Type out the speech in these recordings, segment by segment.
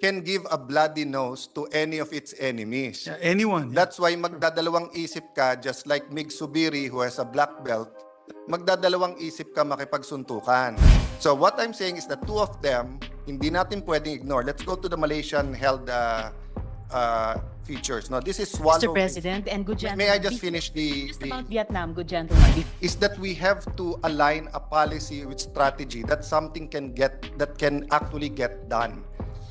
can give a bloody nose to any of its enemies. Yeah, anyone. That's why magdadalawang isip ka, just like Mig Subiri who has a black belt, magdadalawang isip ka makipagsuntukan. So what I'm saying is that two of them, hindi natin pwedeng ignore. Let's go to the Malaysian held features. No, this is swallow. Mr. President, and good gentlemen. May I just finish Just about Vietnam, good gentlemen. Is that we have to align a policy with strategy that something can actually get done.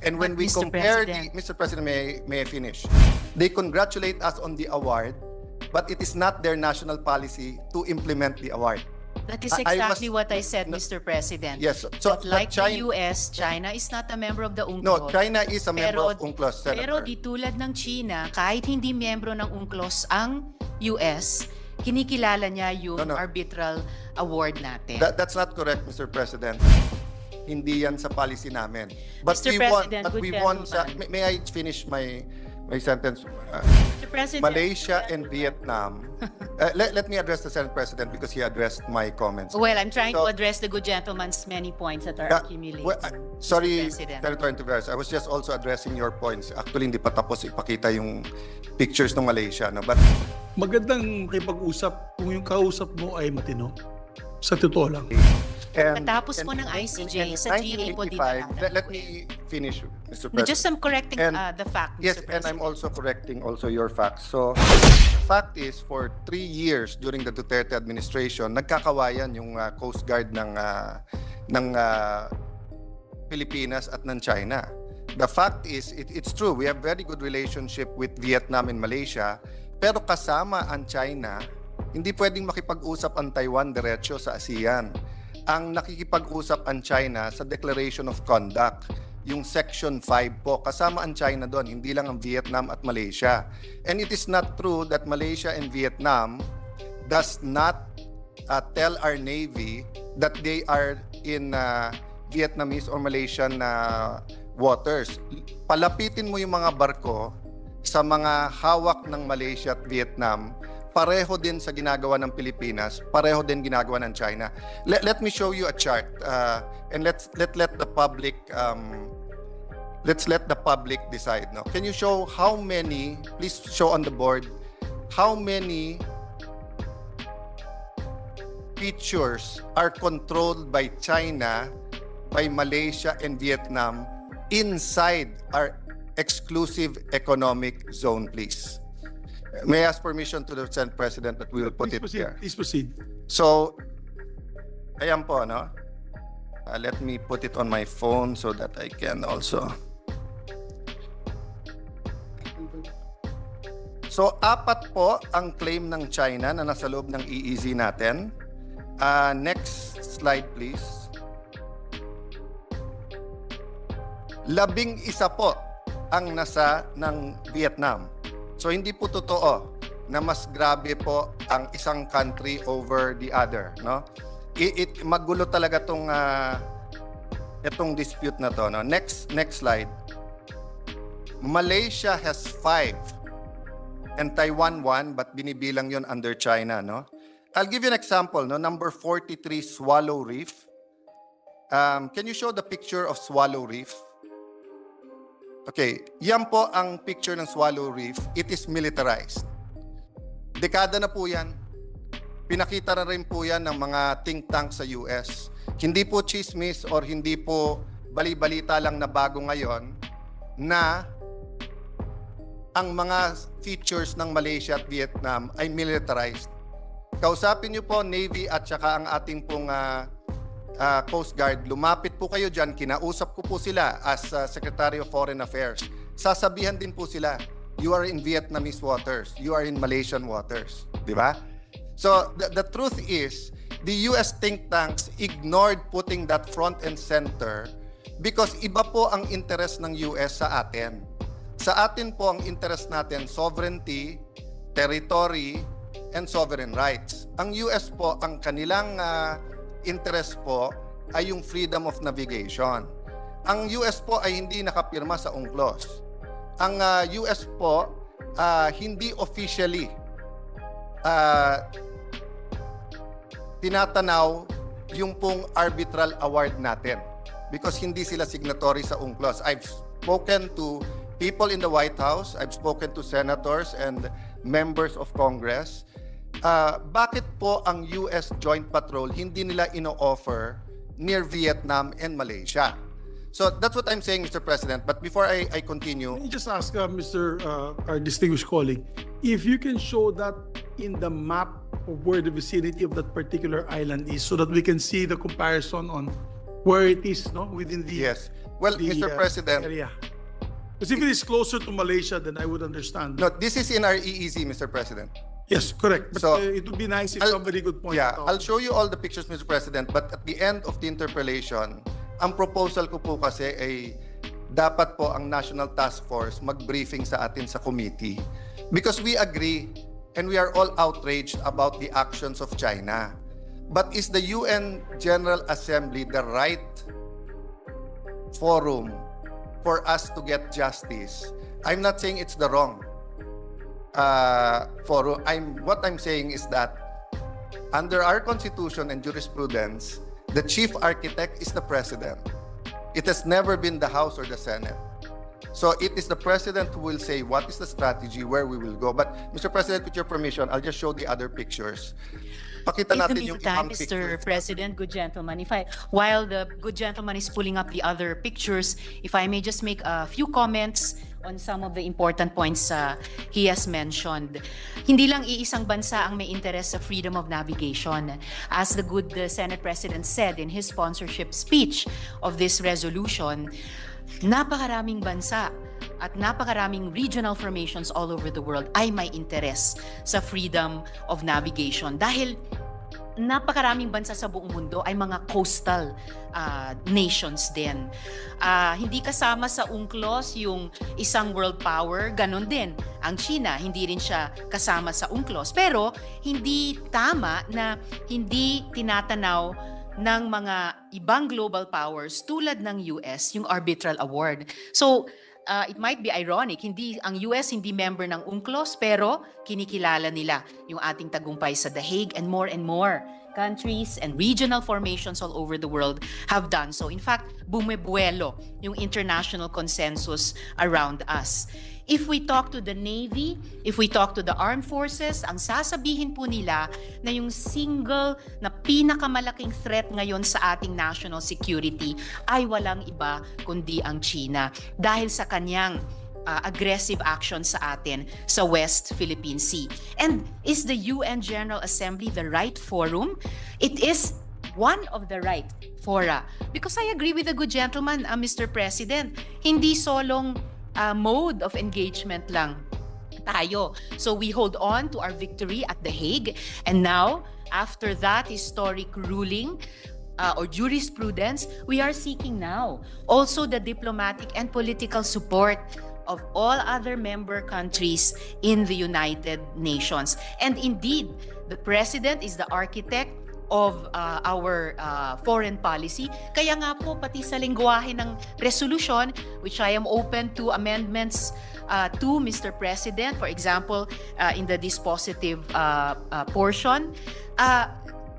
And when But we Mr. compare President- Mr. President, may I finish? They congratulate us on the award, but it is not their national policy to implement the award. That is I exactly was- what I said, No. Mr. President. Yes, so But like China- the US, China is not a member of the UNCLOS. No, China is a member Pero- of UNCLOS, Senator. Pero di tulad ng China, kahit hindi miyembro ng UNCLOS ang US, kinikilala niya yung No, no. arbitral award natin. That's not correct, Mr. President. Hindi yan sa policy namin. But Mr. we won, President, but good we won sa, gentleman. may I finish my sentence? Mr. President, Malaysia and Vietnam. Let me address the Senate President because he addressed my comments. well, I'm trying So- to address the good gentleman's many points that are accumulating. Well, sorry, Mr. President. Senator Antiveros, I was just also addressing your points. Actually, hindi pa tapos ipakita yung pictures ng Malaysia. No? But Magandang kipag-usap kung yung kausap mo ay matino. Sa totoo lang. Pagkatapos po ng ICJ, sa GA po din 1985, nakalagay. let me finish, Mr. No, President. just some correcting And- the fact, Mr. Yes, President. and I'm also correcting also your facts. So, the fact is, for 3 years during the Duterte administration, nagkakawayan yung Coast Guard ng Pilipinas at ng China. The fact is, it's true, we have very good relationship with Vietnam and Malaysia, pero kasama ang China, hindi pwedeng makipag-usap ang Taiwan diretso sa ASEAN. Ang nakikipag-usap ang China sa Declaration of Conduct, yung Section 5 po, kasama ang China doon, hindi lang ang Vietnam at Malaysia. And it is not true that Malaysia and Vietnam does not tell our Navy that they are in Vietnamese or Malaysian waters. Palapitin mo yung mga barko sa mga hawak ng Malaysia at Vietnam, pareho din sa ginagawa ng Pilipinas, pareho din ginagawa ng China. Let me show you a chart and let the public decide. No? Can you show how many, please show on the board, how many features are controlled by China, by Malaysia and Vietnam inside our exclusive economic zone, please? May I ask permission to the Senate President that we will put Please it proceed. here. Please proceed. So, ayan po, no? Let me put it on my phone so that I can also. So, 4 po ang claim ng China na nasa loob ng EEZ natin. Next slide, please. 11 po ang nasa ng Vietnam. So hindi po totoo na mas grabe po ang isang country over the other, no? Magulo talaga itong dispute na to, no? Next slide. Malaysia has 5 and Taiwan 1, but binibilang yon under China, no? I'll give you an example, no? Number 43, Swallow Reef. Can you show the picture of Swallow Reef? Okay, yan po ang picture ng Swallow Reef. It is militarized. Dekada na po yan. Pinakita na rin po yan ng mga think tank sa US. Hindi po chismis or hindi po bali-balita lang na bago ngayon na ang mga features ng Malaysia at Vietnam ay militarized. Kausapin niyo po Navy at saka ang ating pong Coast Guard, lumapit po kayo dyan, kinausap ko po sila as Secretary of Foreign Affairs. Sasabihan din po sila, you are in Vietnamese waters, you are in Malaysian waters. Di ba? So, the truth is, the US think tanks ignored putting that front and center because iba po ang interest ng US sa atin. Sa atin po ang interest natin, sovereignty, territory, and sovereign rights. Ang US po, ang kanilang interest po ay yung freedom of navigation. Ang US po ay hindi nakapirma sa UNCLOS. Ang US po hindi officially tinatanaw yung pong arbitral award natin because hindi sila signatory sa UNCLOS. I've spoken to people in the White House, I've spoken to senators and members of Congress. Bakit po ang US Joint Patrol hindi nila ino-offer near Vietnam and Malaysia? So that's what I'm saying, Mr. President. But before I continue, Let me just ask our distinguished colleague, if you can show that in the map of where the vicinity of that particular island is, so that we can see the comparison on where it is, no, within the yes. Well, the, Mr. President, area. Because if it is closer to Malaysia, then I would understand. no, this is in our EEZ, Mr. President. Yes, correct. But So, it would be nice if I'll- somebody could point Yeah, it out. I'll show you all the pictures, Mr. President, but at the end of the interpellation, ang proposal ko po kasi ay dapat po ang National Task Force mag-briefing sa atin sa committee. Because we agree and we are all outraged about the actions of China. But is the UN General Assembly the right forum for us to get justice? I'm not saying it's the wrong forum. What I'm saying is that under our constitution and jurisprudence, the chief architect is the president. It has never been the House or the Senate. So it is the president who will say what is the strategy, where we will go. But Mr. President, with your permission, I'll just show the other pictures. Pakita In the natin yung meantime, ibang Mr. pictures. President, good gentleman, while the good gentleman is pulling up the other pictures, if I may just make a few comments on some of the important points he has mentioned. Hindi lang iisang bansa ang may interest sa freedom of navigation. As the good Senate President said in his sponsorship speech of this resolution, napakaraming bansa at napakaraming regional formations all over the world ay may interest sa freedom of navigation dahil napakaraming bansa sa buong mundo ay mga coastal nations din. Hindi kasama sa UNCLOS yung isang world power, ganon din. Ang China, hindi rin siya kasama sa UNCLOS. Pero hindi tama na hindi tinatanaw ng mga ibang global powers tulad ng US yung arbitral award. So, it might be ironic, ang US hindi member ng UNCLOS pero kinikilala nila yung ating tagumpay sa The Hague, and more countries and regional formations all over the world have done so. In fact, bumebuelo yung international consensus around us. If we talk to the Navy, if we talk to the armed forces, ang sasabihin po nila na yung single na pinakamalaking threat ngayon sa ating national security ay walang iba kundi ang China dahil sa kanyang aggressive action sa atin sa West Philippine Sea. And is the UN General Assembly the right forum? It is one of the right fora. Because I agree with the good gentleman, Mr. President, hindi solong mode of engagement lang tayo. So we hold on to our victory at The Hague, and now, after that historic ruling, or jurisprudence, we are seeking now also the diplomatic and political support of all other member countries in the United Nations. And indeed, the President is the architect of our foreign policy. Kaya nga po, pati sa lengguwahe ng resolution, which I am open to amendments to, Mr. President, for example, in the dispositive portion,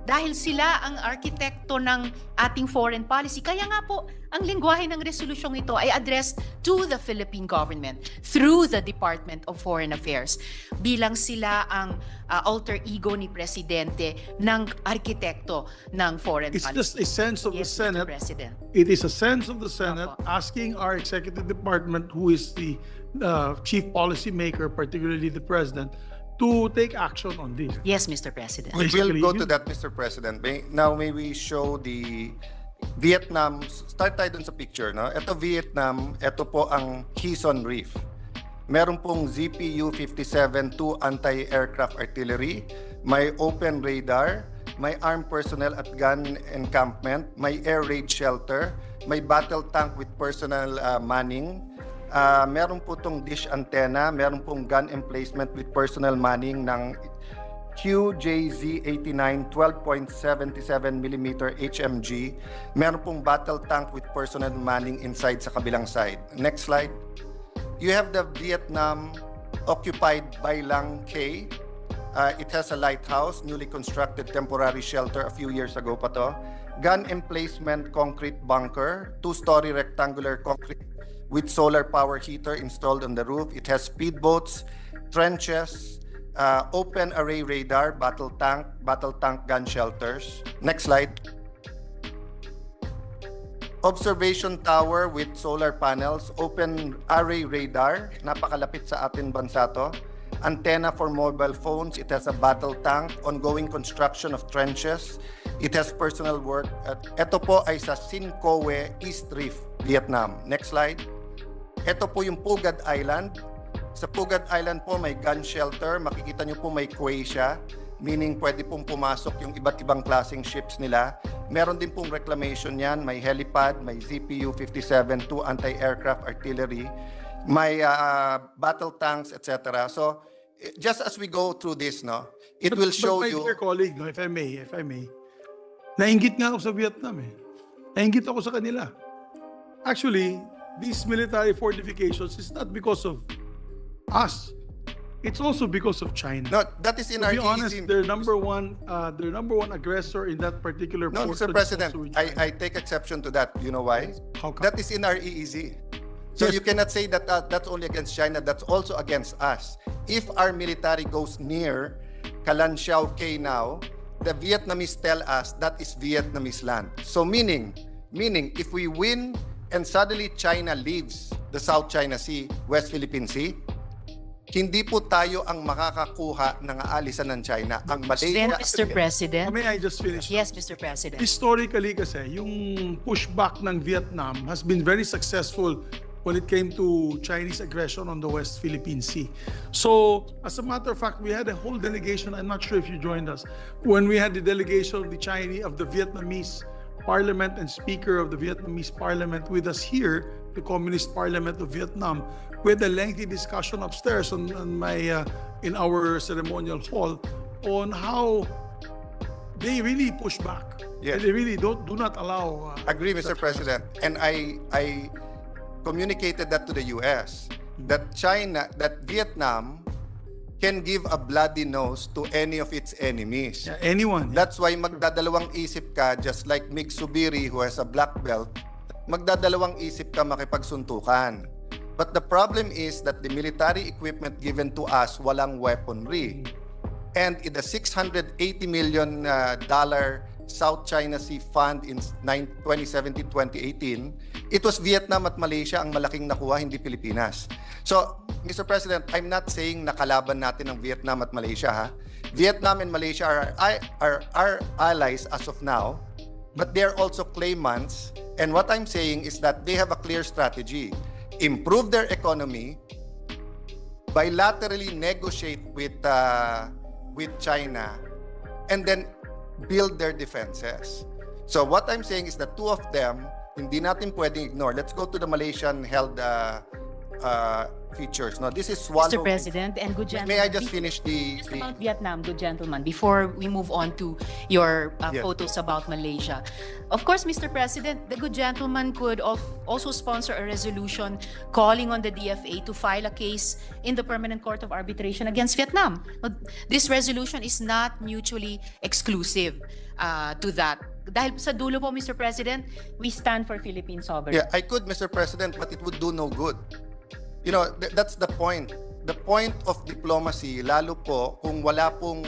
dahil sila ang arkitekto ng ating foreign policy. Kaya nga po, ang lengguwahe ng resolusyong ito ay addressed to the Philippine government through the Department of Foreign Affairs. Bilang sila ang alter ego ni Presidente ng arkitekto ng foreign It's policy. just a sense of the Yes, Senate. Mr. President. It is a sense of the Senate Opo. asking our executive department, who is the chief policy maker, particularly the president, to take action on this. Yes, Mr. President. We'll Basically, go to yun- that, Mr. President. Now, may we show the Vietnam. Start tayo dun sa picture, no? Ito Vietnam, ito po ang Quezon Reef. Meron pong ZPU-57-2 anti-aircraft artillery, may open radar, may armed personnel at gun encampment, may air raid shelter, may battle tank with personnel manning, meron po itong dish antenna, meron pong gun emplacement with personnel manning ng QJZ-89 12.77mm HMG, meron pong battle tank with personnel manning inside sa kabilang side. Next slide. You have the Vietnam occupied Bailang K. It has a lighthouse, newly constructed temporary shelter a few years ago pa to. Gun emplacement concrete bunker, two-story rectangular concrete with solar power heater installed on the roof. It has speedboats, trenches, open array radar, battle tank gun shelters. Next slide. Observation tower with solar panels, open array radar, napakalapit sa atin bansa to. Antenna for mobile phones, it has a battle tank, ongoing construction of trenches, it has personal work. Ito po ay sa Sincoe, East Reef, Vietnam. Next slide. Ito po yung Pugad Island. Sa Pugad Island po may gun shelter, makikita nyo po may quay siya, meaning pwede pong pumasok yung iba't ibang klaseng ships nila. Meron din pong reclamation yan, may helipad, may ZPU-57, 2 anti-aircraft artillery, may battle tanks, etc. So, just as we go through this, no, it will show but my you... dear colleague, no, if I may, nainggit nga ako sa Vietnam eh. Nainggit ako sa kanila. Actually, these military fortifications is not because of us. It's also because of China. No, that is in To our be honest, EEZ. their number one aggressor in that particular No, portion Mr. is President, also China. I take exception to that. You know why? How come? That is in our EEZ. So Yes. you cannot say that that's only against China, that's also against us. If our military goes near Kalan Siao Kay now, the Vietnamese tell us that is Vietnamese land. So meaning if we win and suddenly China leaves the South China Sea, West Philippine Sea, hindi po tayo ang makakakuha ng aalisan ng China. Ang Then, Malaysia... Mr. President. May I just finish? Yes, Mr. President. Historically kasi, yung pushback ng Vietnam has been very successful when it came to Chinese aggression on the West Philippine Sea. So, as a matter of fact, we had a whole delegation, I'm not sure if you joined us, when we had the delegation of the Vietnamese Parliament and Speaker of the Vietnamese Parliament with us here, the Communist Parliament of Vietnam. We had a lengthy discussion upstairs in our ceremonial hall on how they really push back. Yes. And they really do not allow. Agree, Mr. President. And I communicated that to the US, that Vietnam can give a bloody nose to any of its enemies. Yeah, anyone. That's why magdadalawang isip ka, just like Mig Subiri who has a black belt, magdadalawang isip ka makipagsuntukan. But the problem is that the military equipment given to us walang weaponry. And in the $680 million South China Sea Fund in 2017-2018, it was Vietnam at Malaysia ang malaking nakuha, hindi Pilipinas. So, Mr. President, I'm not saying nakalaban natin ang Vietnam at Malaysia, ha? Vietnam and Malaysia are our allies as of now, but they're also claimants. And what I'm saying is that they have a clear strategy. Improve their economy, bilaterally negotiate with China, and then build their defenses. So what I'm saying is that two of them, hindi natin pwedeng ignore. Let's go to the Malaysian held features. No, this is Swallow. Mr. President and good gentlemen. May I just finish Just about Vietnam, good gentlemen, before we move on to your Yes. photos about Malaysia. Of course, Mr. President, the good gentleman could also sponsor a resolution calling on the DFA to file a case in the Permanent Court of Arbitration against Vietnam. This resolution is not mutually exclusive to that. Dahil sa dulo po, Mr. President, we stand for Philippine sovereignty. Yeah, I could, Mr. President, but it would do no good. You know, that's the point. The point of diplomacy, lalo po kung wala pong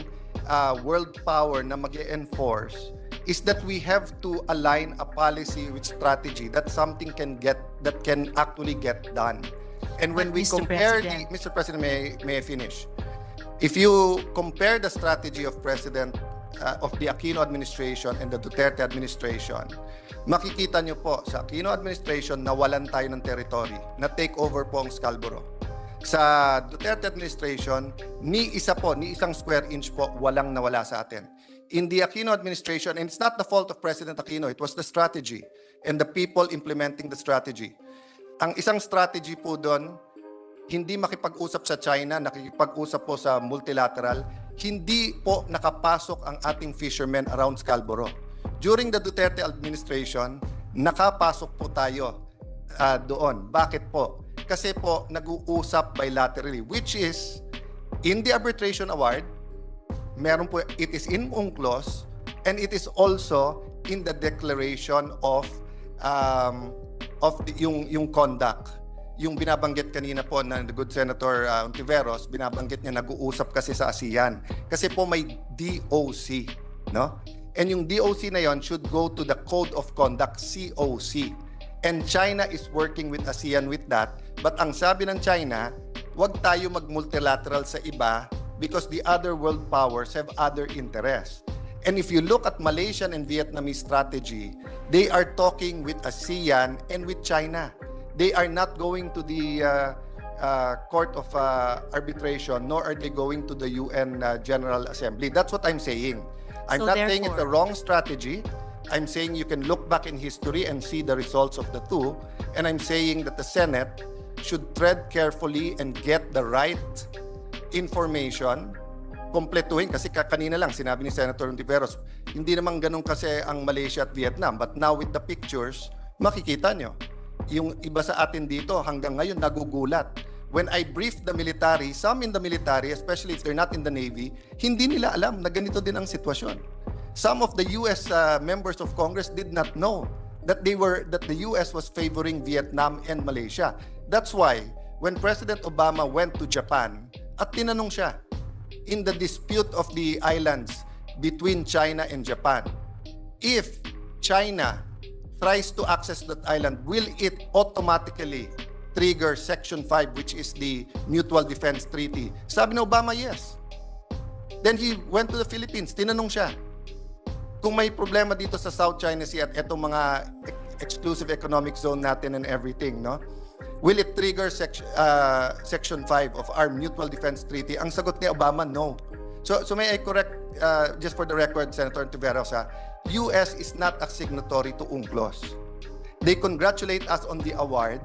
world power na mag-enforce, is that we have to align a policy with strategy that something that can actually get done. And when But we Mr. compare President- Mr. President, may I finish? If you compare the strategy of of the Aquino administration and the Duterte administration, makikita nyo po sa Aquino administration nawalan tayo ng territory, na take over po ang Scarborough. Sa Duterte administration, ni isang square inch po walang nawala sa atin. In the Aquino administration, and it's not the fault of President Aquino, it was the strategy and the people implementing the strategy. Ang isang strategy po doon, hindi makipag-usap sa China, nakikipag-usap po sa multilateral, hindi po nakapasok ang ating fishermen around Scarborough. During the Duterte administration, nakapasok po tayo doon. Bakit po? Kasi po nag-uusap bilaterally, which is in the arbitration award, meron po, it is in UNCLOS, and it is also in the declaration of yung conduct. yung binabanggit kanina po ng the good Senator Ontiveros, binabanggit niya nag-uusap kasi sa ASEAN. Kasi po may DOC, no? And yung DOC na yon should go to the Code of Conduct, COC. And China is working with ASEAN with that. But ang sabi ng China, wag tayo mag-multilateral sa iba because the other world powers have other interests. And if you look at Malaysian and Vietnamese strategy, they are talking with ASEAN and with China. They are not going to the Court of Arbitration, nor are they going to the UN General Assembly. That's what I'm saying. I'm So not saying it's a therefore- wrong strategy. I'm saying you can look back in history and see the results of the two. And I'm saying that the Senate should tread carefully and get the right information, kompletuhin. Kasi kanina lang, sinabi ni Senator Ontiveros, hindi naman ganun kasi ang Malaysia at Vietnam. But now with the pictures, makikita nyo. Yung iba sa atin dito, hanggang ngayon, nagugulat. When I briefed the military, some in the military, especially if they're not in the Navy, hindi nila alam na ganito din ang sitwasyon. Some of the U.S. Members of Congress did not know that the U.S. was favoring Vietnam and Malaysia. That's why when President Obama went to Japan at tinanong siya in the dispute of the islands between China and Japan, if China tries to access that island, will it automatically trigger Section 5, which is the Mutual Defense Treaty? Sabi ni Obama, yes. Then he went to the Philippines, tinanong siya, kung may problema dito sa South China Sea at etong mga exclusive economic zone natin and everything, no? Will it trigger Section 5 of our Mutual Defense Treaty? Ang sagot ni Obama, no. So may I correct, just for the record, Senator Ontiveros, US is not a signatory to UNCLOS. They congratulate us on the award,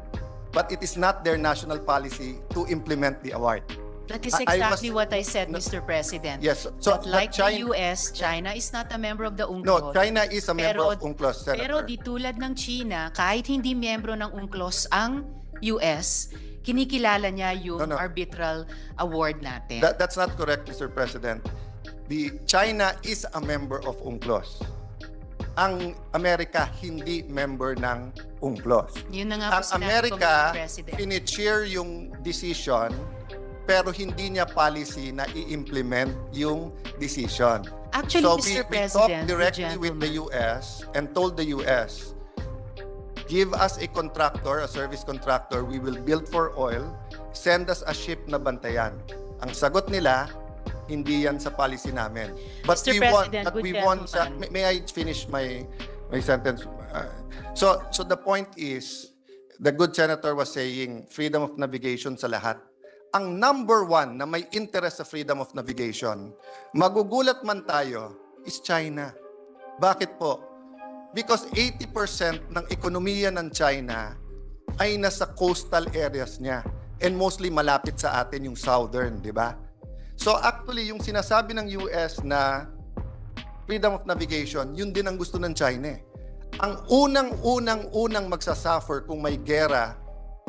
but it is not their national policy to implement the award. That is I exactly was- what I said, Mr. President. Yes, But like but the US, China is not a member of the No, UNCLOS. China is a member Pero- of UNCLOS, Senator. Pero di tulad ng China, kahit hindi miyembro ng UNCLOS ang US, kinikilala niya yung No, no. arbitral award natin. That's not correct, Mr. President. The China is a member of UNCLOS. Ang Amerika hindi member ng UNCLOS. Yun na nga po Ang sinabi ko, Amerika, Mr. President. pinicheer yung decision, pero hindi niya policy na i-implement yung decision. Actually, So Mr. we President, talked directly with the gentlemen, US and told the US, give us a contractor, a service contractor, we will build for oil, send us a ship na bantayan. Ang sagot nila, hindi yan sa policy namin. But Mr. we want, President, but good we want sa, gentleman. may I finish my sentence? So the point is, the good senator was saying freedom of navigation sa lahat. Ang number one na may interest sa freedom of navigation, magugulat man tayo, is China. Bakit po? Because 80% ng ekonomiya ng China ay nasa coastal areas niya. And mostly malapit sa atin yung southern, di ba? So actually, yung sinasabi ng US na freedom of navigation, yun din ang gusto ng China. Ang unang magsasuffer kung may gera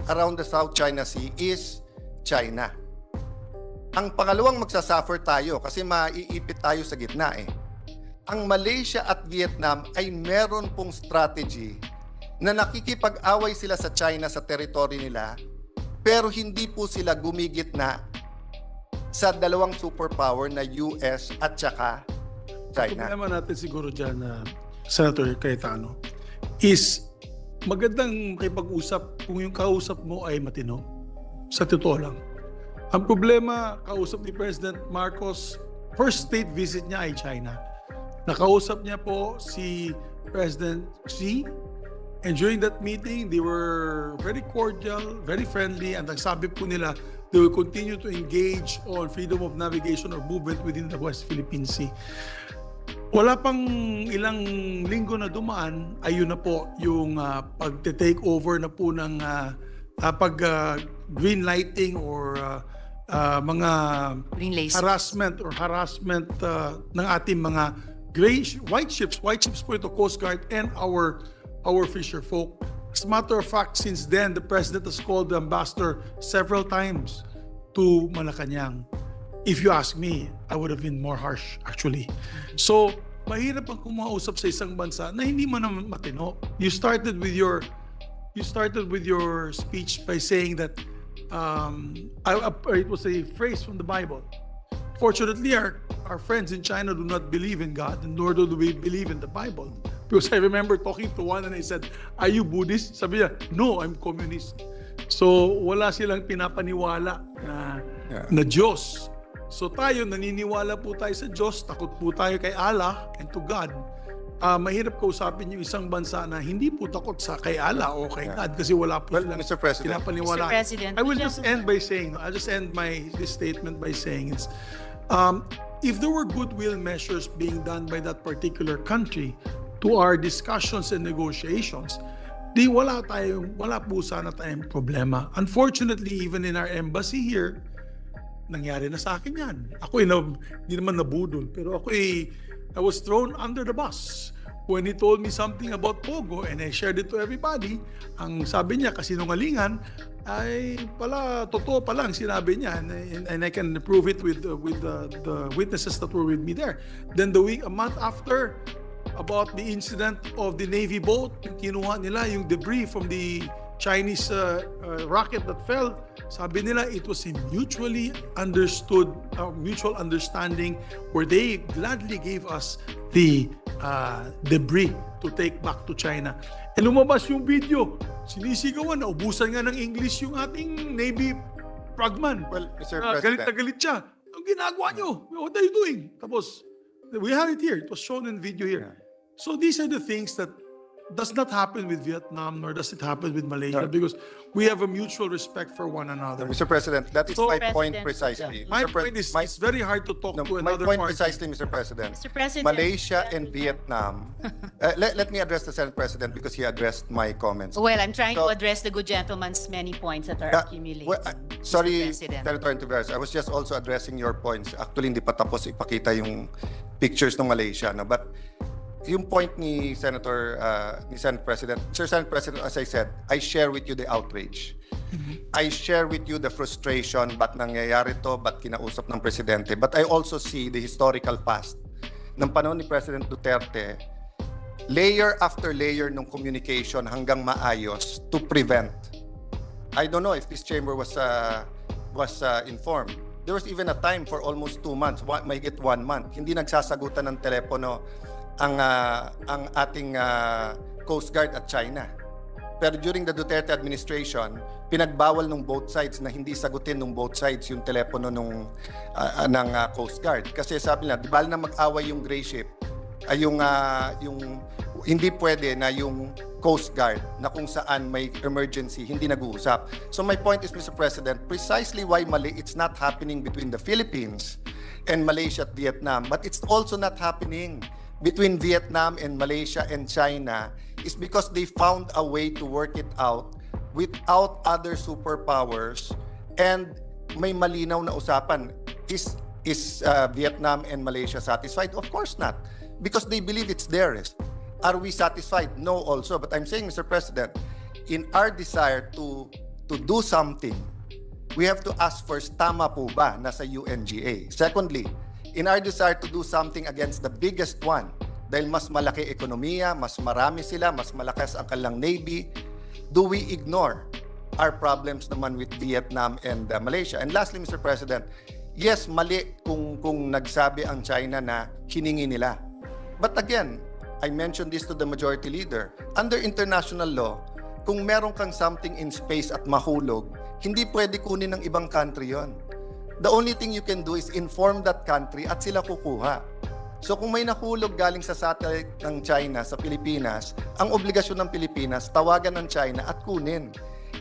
around the South China Sea is China. Ang pangalawang magsasuffer tayo kasi maiipit tayo sa gitna eh. Ang Malaysia at Vietnam ay meron pong strategy na nakikipag-away sila sa China sa territory nila pero hindi po sila gumigitna sa dalawang superpower na US at saka China. Problema natin siguro dyan, Senator Cayetano, is magandang makipag-usap kung yung kausap mo ay matino. Sa totoo lang. Ang problema, kausap ni President Marcos, first state visit niya ay China. Nakausap niya po si President Xi, and during that meeting, they were very cordial, very friendly, and ang sabi po nila, they will continue to engage on freedom of navigation or movement within the West Philippine Sea. Wala pang ilang linggo na dumaan, ayun na po yung pag-take over na po ng green lighting or mga Green laser. harassment ng ating mga white ships po ito, Coast Guard and our fisher folk. As a matter of fact, since then, the President has called the ambassador several times to Malacanang. If you ask me, I would have been more harsh actually. So, mahirap ang kumausap sa isang bansa na hindi mo naman matino. You started with your you started with your speech by saying that it was a phrase from the Bible. Fortunately, our friends in China do not believe in God, and nor do we believe in the Bible. Because I remember talking to one and I said, "Are you Buddhist?" Sabi niya, "No, I'm communist." So wala silang pinapaniwala na Diyos. So tayo, naniniwala po tayo sa Diyos, takot po tayo kay Allah and to God. Mahirap kausapin yung isang bansa na hindi po takot sa kay Allah o kay God kasi wala po Well, silang Mr. President. pinapaniwala. Mr. President, I will just end by saying, I'll just end this statement by saying is, if there were goodwill measures being done by that particular country to our discussions and negotiations, di wala po sana tayong problema. Unfortunately, even in our embassy here, nangyari na sa akin yan. Ako hindi naman nabudol, pero I was thrown under the bus when he told me something about Pogo and I shared it to everybody. Ang sabi niya, kasinungalingan, ay pala, totoo pa lang sinabi niya, and I can prove it with the witnesses that were with me there. Then a month after, about the incident of the Navy boat, kinuha nila yung debris from the Chinese rocket that fell. Sabi nila it was a mutual understanding where they gladly gave us the debris to take back to China. And lumabas yung video, sinisigawan, naubusan nga ng English yung ating Navy frogman. Well, Mr. Galit na President. galit siya. Ang ginagawa nyo, what are you doing? Tapos, we had it here. It was shown in video here. So these are the things that does not happen with Vietnam, nor does it happen with Malaysia, because we have a mutual respect for one another. Mr. President, that is So- my point President, precisely. My Mr. Pre- point is, my- it's very hard to talk no, to my another point party. precisely, Mr. President. Mr. President. Malaysia and Vietnam. Let me address the Senate President because he addressed my comments. Well, I'm trying So- to address the good gentleman's many points that are Yeah, accumulated. well, Mr. sorry, President. Senator Antiveros. I was just also addressing your points. Actually, hindi pa tapos ipakita yung pictures ng Malaysia. No? But yung point ni Senate President, Sir Senate President, as I said, I share with you the outrage. I share with you the frustration, ba't nangyayari to, ba't kinausap ng Presidente. But I also see the historical past. Ng panahon ni President Duterte, layer after layer ng communication hanggang maayos to prevent. I don't know if this chamber was informed. There was even a time for almost 2 months, mahigit 1 month, hindi nagsasagutan ng telepono ang ating Coast Guard at China. Pero during the Duterte administration, pinagbawal ng both sides na hindi sagutin ng both sides yung telepono ng Coast Guard. Kasi sabi nila, di bali na mag-away yung gray ship, ay yung hindi pwede na yung Coast Guard na kung saan may emergency, hindi nag-uusap. So my point is, Mr. President, precisely why it's not happening between the Philippines and Malaysia at Vietnam, but it's also not happening between Vietnam and Malaysia and China is because they found a way to work it out without other superpowers, and may malinaw na usapan. Is Vietnam and Malaysia satisfied? Of course not, because they believe it's theirs. Are we satisfied? No also. But I'm saying, Mr. President, in our desire to do something, we have to ask first, tama po ba nasa UNGA? Secondly, in our desire to do something against the biggest one, dahil mas malaki ekonomiya, mas marami sila, mas malakas ang kanilang Navy, do we ignore our problems naman with Vietnam and Malaysia? And lastly, Mr. President, yes, mali kung nagsabi ang China na hiningi nila. But again, I mentioned this to the majority leader. Under international law, kung meron kang something in space at mahulog, hindi pwede kunin ng ibang country yon. The only thing you can do is inform that country at sila kukuha. So kung may nahulog galing sa satellite ng China sa Pilipinas, ang obligasyon ng Pilipinas, tawagan ng China at kunin.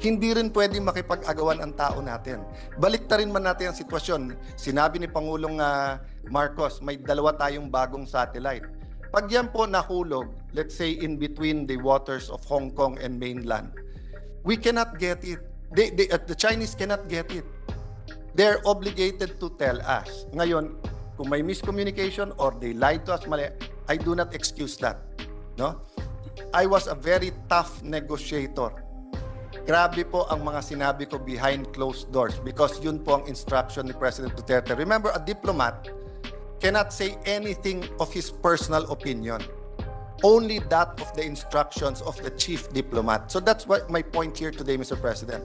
Hindi rin pwedeng makipag-agawan ang tao natin. Baliktarin man natin ang sitwasyon. Sinabi ni Pangulong Marcos, may 2 tayong bagong satellite. Pag yan po nahulog, let's say in between the waters of Hong Kong and mainland, we cannot get it. The Chinese cannot get it. They're obligated to tell us. Ngayon, kung may miscommunication or they lied to us, mali, I do not excuse that. No? I was a very tough negotiator. Grabe po ang mga sinabi ko behind closed doors because yun po ang instruction ni President Duterte. Remember, a diplomat cannot say anything of his personal opinion. only that of the instructions of the chief diplomat. So that's what my point here today, Mr. President.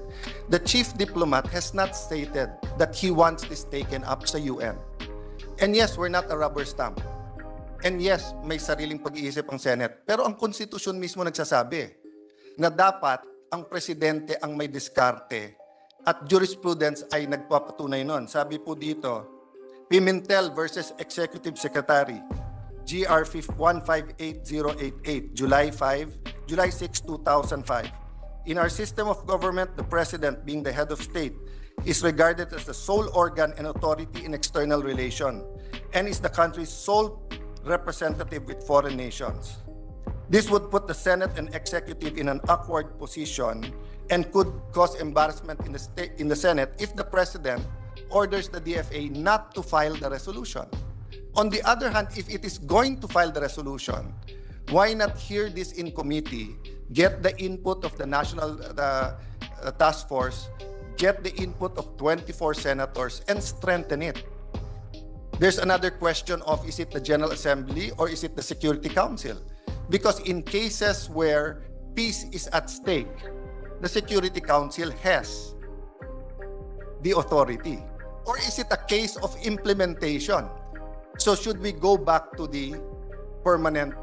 The chief diplomat has not stated that he wants this taken up sa UN. And yes, we're not a rubber stamp. And yes, may sariling pag-iisip ang Senate. Pero ang konstitusyon mismo nagsasabi na dapat ang presidente ang may diskarte at jurisprudence ay nagpapatunay nun. Sabi po dito, Pimentel versus Executive Secretary, GR 158088, July 6, 2005. In our system of government, the president, being the head of state, is regarded as the sole organ and authority in external relation and is the country's sole representative with foreign nations. This would put the Senate and executive in an awkward position and could cause embarrassment in the Senate if the president orders the DFA not to file the resolution. On the other hand, if it is going to file the resolution, why not hear this in committee, get the input of the National Task Force, get the input of 24 senators, and strengthen it? There's another question of, is it the General Assembly or is it the Security Council? Because in cases where peace is at stake, the Security Council has the authority. Or is it a case of implementation? So should we go back to the permanent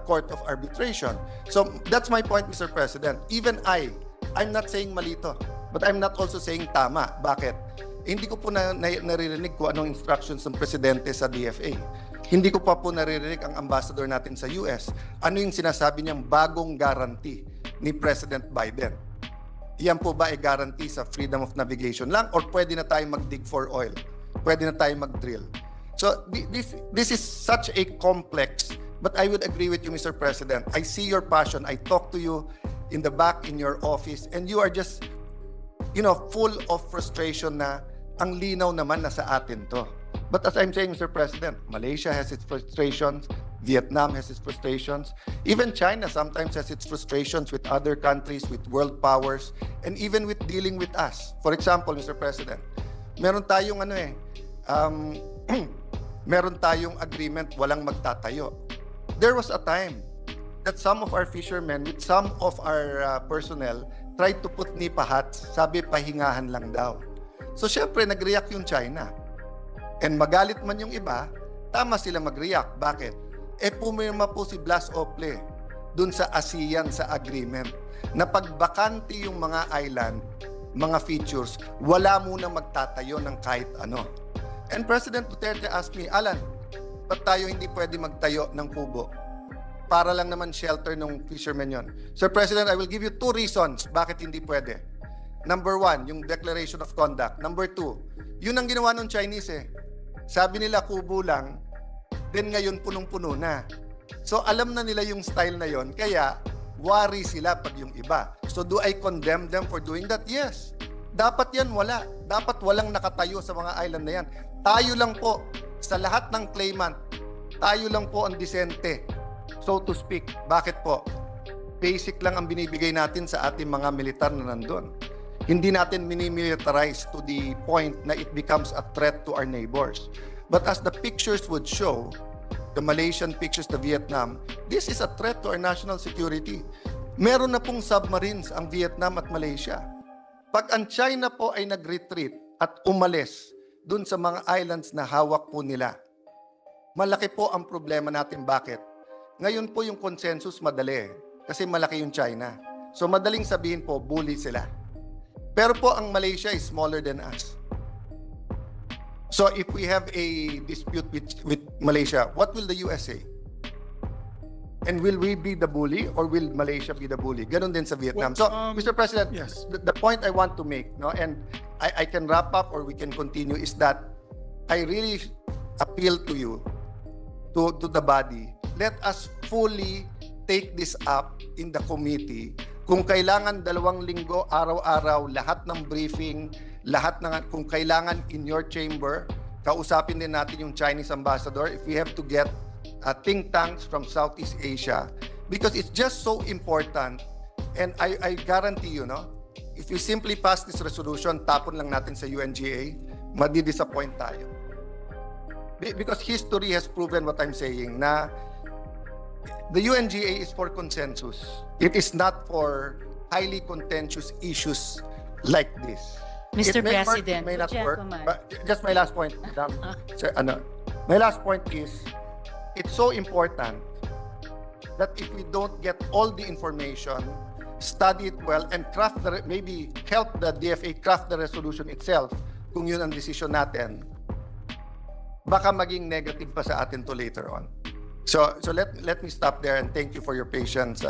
court of arbitration? So that's my point, Mr. President. Even I'm not saying malito, but I'm not also saying tama. Bakit? Hindi ko po naririnig kung anong instructions ng presidente sa DFA. Hindi ko pa po naririnig ang ambassador natin sa US. Ano yung sinasabi niyang bagong guarantee ni President Biden? Yan po ba ay guarantee sa freedom of navigation lang or pwede na tayong mag-dig for oil? Pwede na tayong mag-drill? So this is such a complex, but I would agree with you, Mr. President. I see your passion. I talk to you in the back in your office and you are just, full of frustration na ang linaw naman na sa atin to. But as I'm saying, Mr. President, Malaysia has its frustrations, Vietnam has its frustrations, even China sometimes has its frustrations with other countries, with world powers, and even with dealing with us. For example, Mr. President, meron tayong meron tayong agreement walang magtatayo. There was a time that some of our fishermen with some of our personnel tried to put nipa hats. Sabi, pahingahan lang daw. So syempre, nag-react yung China. And magalit man yung iba, tama sila mag-react. Bakit? Pumirma po si Blas Ople dun sa ASEAN sa agreement na pagbakante yung mga island, mga features, wala muna magtatayo ng kahit ano. And President Duterte asked me, Alan, ba't tayo hindi pwede magtayo ng kubo? Para lang naman shelter ng fishermen yon. Sir President, I will give you 2 reasons bakit hindi pwede. Number 1, yung Declaration of Conduct. Number 2, yun ang ginawa ng Chinese eh. Sabi nila kubo lang, then ngayon punong-puno na. So alam na nila yung style na yon, kaya worry sila pag yung iba. So do I condemn them for doing that? Yes. Dapat yan wala. Dapat walang nakatayo sa mga island na yan. Tayo lang po, sa lahat ng claimant, tayo lang po ang disente, so to speak. Bakit po? Basic lang ang binibigay natin sa ating mga militar na nandun. Hindi natin minimilitarize to the point na it becomes a threat to our neighbors. But as the pictures would show, the Malaysian pictures, the Vietnam, this is a threat to our national security. Meron na pong submarines ang Vietnam at Malaysia. Pag ang China po ay nag-retreat at umalis dun sa mga islands na hawak po nila, malaki po ang problema natin. Bakit? Ngayon po yung consensus madali kasi malaki yung China. So madaling sabihin po, bully sila. Pero po ang Malaysia is smaller than us. So if we have a dispute with Malaysia, what will the US say? And will we be the bully or will Malaysia be the bully? Ganon din sa Vietnam. So, Mr. President, yes. the point I want to make, and I can wrap up or we can continue, is that I really appeal to you, to the body, let us fully take this up in the committee. Kung kailangan 2 linggo, araw-araw, lahat ng briefing, kung kailangan in your chamber, kausapin din natin yung Chinese ambassador if we have to get think tanks from Southeast Asia, because it's just so important. And I guarantee you, if we simply pass this resolution, tapon lang natin sa UNGA, madi-disappoint tayo. Because history has proven what I'm saying, na the UNGA is for consensus. It is not for highly contentious issues like this. Mr. It may work, President, it may not work. gentlemen. But just my last point, Madam. Sir, my last point is, it's so important that if we don't get all the information, study it well, and craft maybe help the DFA craft the resolution itself, kung yun ang decision natin, baka maging negative pa sa atin to later on. So let me stop there, and thank you for your patience,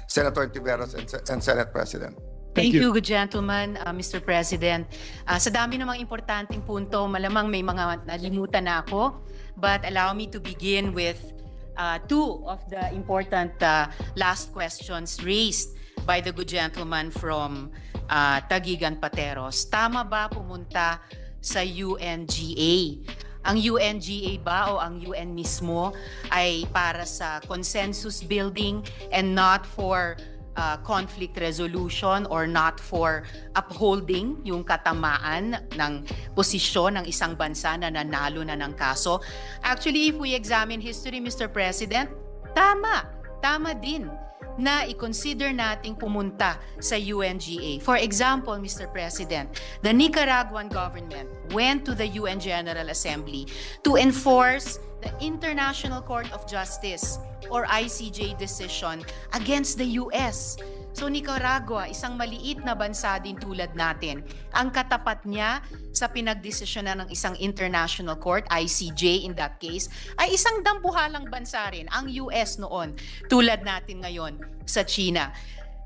Senator Tiveros and Senate President. Thank you, good gentleman, Mr. President. Sa dami namang importanteng punto, malamang may mga nalimutan na ako, but allow me to begin with two of the important last questions raised by the good gentleman from Taguigan Pateros. Tama ba pumunta sa UNGA? Ang UNGA ba o ang UN mismo ay para sa consensus building and not for conflict resolution or not for upholding yung katamaan ng posisyon ng isang bansa na nanalo na ng kaso? Actually, if we examine history, Mr. President, tama din na i-consider nating pumunta sa UNGA. For example, Mr. President, the Nicaraguan government went to the UN General Assembly to enforce the International Court of Justice or ICJ decision against the US. So Nicaragua, isang maliit na bansa din tulad natin, ang katapat niya sa pinagdesisyonan ng isang international court, ICJ in that case, ay isang dambuhalang bansa rin, ang US noon, tulad natin ngayon sa China.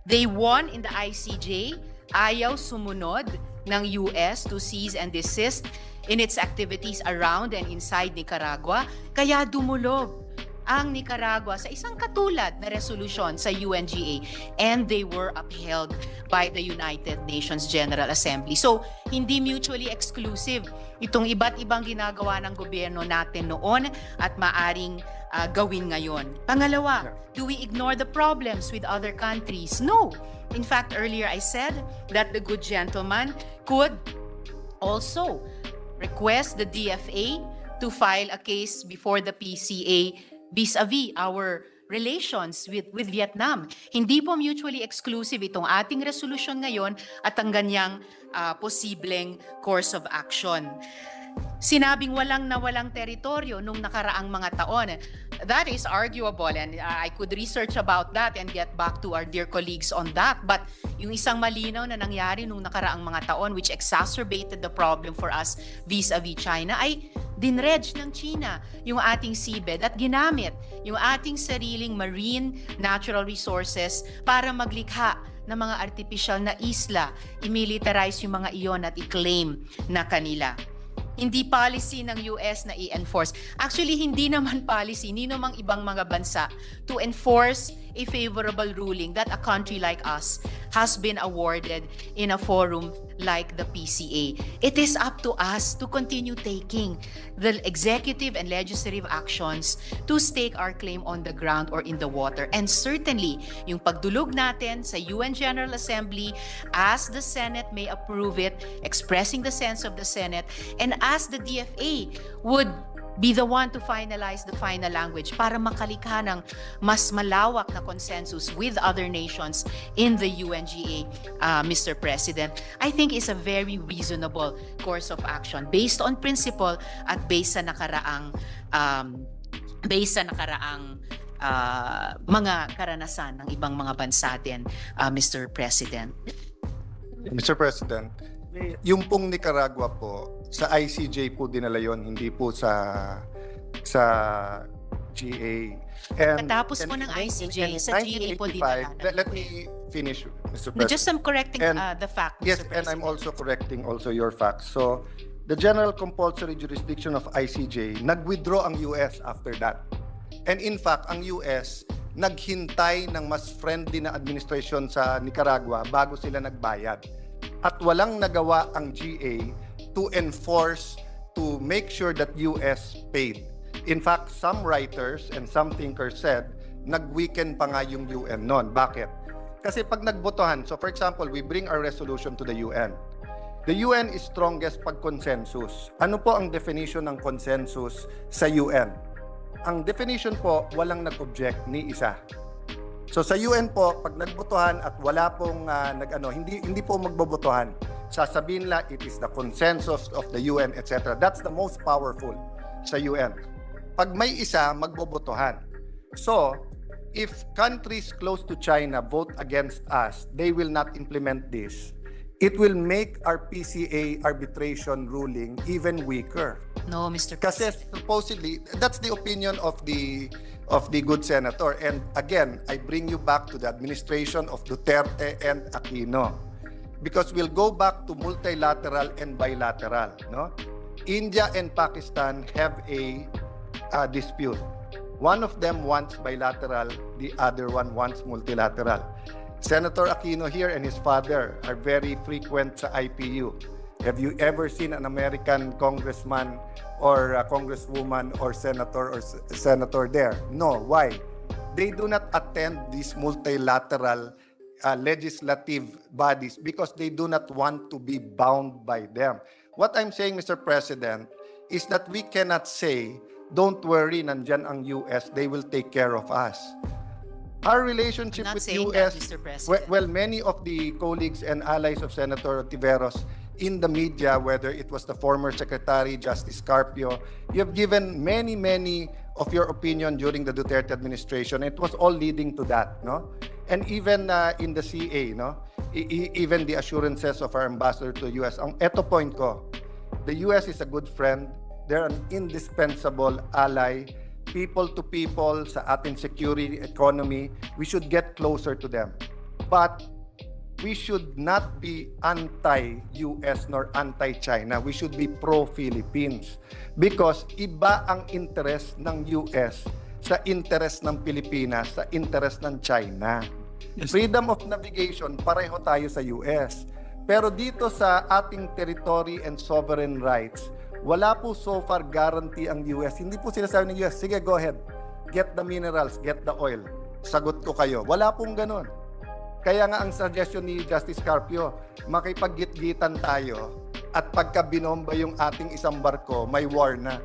They won in the ICJ, ayaw sumunod ng US to cease and desist in its activities around and inside Nicaragua, kaya dumulog ang Nicaragua sa isang katulad na resolusyon sa UNGA, and they were upheld by the United Nations General Assembly. So, hindi mutually exclusive itong iba't ibang ginagawa ng gobyerno natin noon at maaring gawin ngayon. Pangalawa, do we ignore the problems with other countries? No. In fact, earlier I said that the good gentleman could also request the DFA to file a case before the PCA vis-a-vis our relations with Vietnam. Hindi po mutually exclusive itong ating resolution ngayon at ang ganyang posibleng course of action. Sinabing walang teritoryo nung nakaraang mga taon. That is arguable, and I could research about that and get back to our dear colleagues on that. But yung isang malinaw na nangyari nung nakaraang mga taon which exacerbated the problem for us vis-a-vis China ay dinredge ng China yung ating seabed at ginamit yung ating sariling marine natural resources para maglikha ng mga artificial na isla, i-militarize yung mga iyon at i-claim na kanila. Hindi policy ng US na i-enforce. Actually, hindi naman policy, hindi namang ibang mga bansa to enforce a favorable ruling that a country like us has been awarded in a forum like the PCA. It is up to us to continue taking the executive and legislative actions to stake our claim on the ground or in the water. And certainly, yung pagdulog natin sa UN General Assembly, as the Senate may approve it, expressing the sense of the Senate, and as the DFA would be the one to finalize the final language para makalikha ng mas malawak na consensus with other nations in the UNGA, Mr. President, I think is a very reasonable course of action based on principle at based sa nakaraang mga karanasan ng ibang mga bansa din, Mr. President. Mr. President, yung pong Nicaragua po, sa ICJ po dinala yon, hindi po sa GA. And, Katapos po ng ICJ, sa GA po dinala. Let me finish, Mr. President. Just I'm correcting the fact, Yes, Mr. and I'm President. also correcting your facts. So, the general compulsory jurisdiction of ICJ, nag-withdraw ang US after that. And in fact, ang US, naghintay ng mas friendly na administration sa Nicaragua bago sila nagbayad. At walang nagawa ang GA to enforce, to make sure that US paid. In fact, some writers and some thinkers said, nag-weaken pa nga yung UN noon. Bakit? Kasi pag nagbotohan, so for example, we bring our resolution to the UN. The UN is strongest pag consensus. Ano po ang definition ng consensus sa UN? Ang definition po, walang nag-object ni isa. So sa UN po, pag nagbotohan at wala pong hindi po magbobotohan, sasabihin lang it is the consensus of the UN, etc. That's the most powerful sa UN. Pag may isa, magbobotohan. So, if countries close to China vote against us, they will not implement this. It will make our PCA arbitration ruling even weaker. No, Mr. Kasi President. supposedly, that's the opinion of the good senator. And again, I bring you back to the administration of Duterte and Aquino. Because we'll go back to multilateral and bilateral. No? India and Pakistan have a dispute. One of them wants bilateral, the other one wants multilateral. Senator Aquino here and his father are very frequent sa IPU. Have you ever seen an American congressman or congresswoman or senator there? No. Why? They do not attend these multilateral legislative bodies because they do not want to be bound by them. What I'm saying, Mr. President, is that we cannot say, don't worry, nandyan ang US, they will take care of us. Our relationship I'm not with saying US, that, Mr. President. well, many of the colleagues and allies of Senator Tiveros in the media, whether it was the former Secretary, Justice Carpio, you have given many of your opinion during the Duterte administration. It was all leading to that, no? And even in the CA, no? Even the assurances of our ambassador to the US. Ang eto point ko, the US is a good friend. They're an indispensable ally. People to people sa ating security economy, we should get closer to them. But we should not be anti-US nor anti-China. We should be pro-Philippines. Because iba ang interest ng US sa interest ng Pilipinas, sa interest ng China. Yes. Freedom of navigation, pareho tayo sa US. Pero dito sa ating territory and sovereign rights, wala po so far guarantee ang US. Hindi po sila sabi ng US, sige, go ahead. Get the minerals, get the oil. Sagot ko kayo. Wala pong ganun. Kaya nga ang suggestion ni Justice Carpio, makipag-gitgitan tayo at pagka binomba yung ating isang barko, may war na.